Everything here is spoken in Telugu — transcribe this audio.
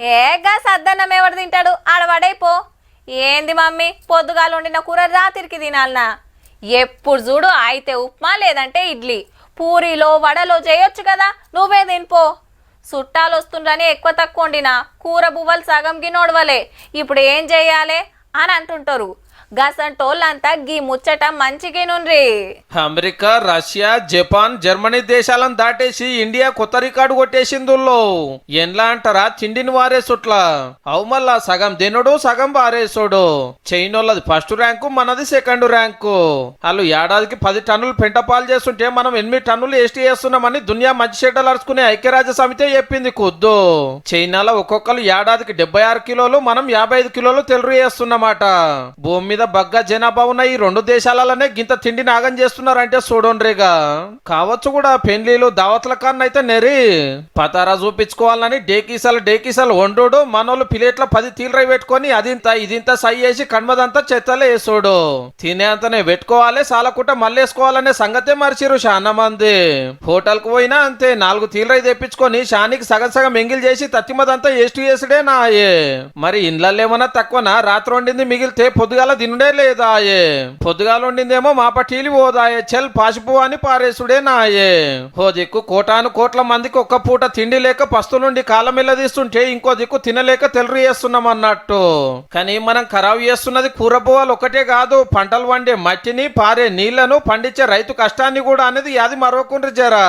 ఏగా సద్దన్నం ఎవడు తింటాడు ఆడవాడైపో. ఏంది మమ్మీ పొద్దుగాల వండిన కూర రాత్రికి తినాలనా? ఎప్పుడు చూడు అయితే ఉప్మా లేదంటే ఇడ్లీ, పూరీలో వడలో చేయొచ్చు కదా, నువ్వే తినిపో. చుట్టాలు వస్తుండ్రని ఎక్కువ తక్కువ వండినా కూర బువ్వలు సగం గిన్నోడవలే, ఇప్పుడు ఏం చెయ్యాలి అని అంటుంటారు. గసంటోళ్ళంతా గీ ముచ్చట మంచిగినుండ్రి. అమెరికా, రష్యా, జపాన్, జర్మనీ దేశాలను దాటేసి ఇండియా కొత్త రికార్డు కొట్టేసిందుల్లో. ఎన్లా అంటారా తిండిని వారేసుట్లా. అవు మళ్ళా సగం తినుడు సగం వారేసుడు. చైనోళ్ళది ఫస్ట్ ర్యాంకు, మనది సెకండ్ ర్యాంకు. వాళ్ళు ఏడాదికి 10 టన్నులు పెంటపాలు చేస్తుంటే మనం 8 టన్నులు ఎస్టీ చేస్తున్నామని దునియా మంచి చెడ్డలు అరుచుకునే ఐక్యరాజ్య సమితే చెప్పింది కొద్దు. చైనాలో ఒక్కొక్కరు ఏడాదికి 76 కిలోలు, మనం 55 కిలోలు తెలుగు చేస్తున్నమాట. భూమి మీద బగ్గా జనాభా ఉన్న ఈ 2 దేశాలలోనే గింత తిండి నాగం చేస్తున్నారంటే చూడండిగా. కావచ్చు కూడా పెళ్లిలు దావత్ల కన్నా అయితే నెరి పతారా చూపించుకోవాలని డేకీసాలు వండు. మనోళ్ళు ప్లేట్ల 10 తీలరై పెట్టుకొని అదింత ఇదింత సై వేసి కణ్మదంతా చెత్తలే వేసుడు. తినేంతనే పెట్టుకోవాలి, సాలకుట మళ్ళేసుకోవాలనే సంగతే మర్చిరు చాలా మంది. హోటల్ కు పోయినా అంతే, 4 తీలరై తెప్పించుకొని షానికి సగం ఎంగిల్ చేసి తత్తిమదంతా ఏస్ట్ చేసుడే నాయే. మరి ఇండ్లలో ఏమన్నా తక్కువనా? రాత్రి వండింది మిగిలితే పొద్దుగాల తినుడే లేదాయే. పొద్దుగాల వండిందేమో మా పట్టీలు పోదాయే, చెల్ పాసిపో అని పారేసుడే నాయే. ఓ దిక్కు కోటాను కోట్ల మందికి ఒక్క పూట తిండి లేక పస్తు నుండి కాలమిల్ల తీస్తుంటే ఇంకో దిక్కు తినలేక తెలరు చేస్తున్నాం అన్నట్టు. కానీ మనం ఖరాబు చేస్తున్నది కూర పువ్వులు ఒకటే కాదు, పంటలు వండే మట్టిని, పారే నీళ్లను, పండించే రైతు కష్టాన్ని కూడా అనేది అది మరొకుండ్రి జరా.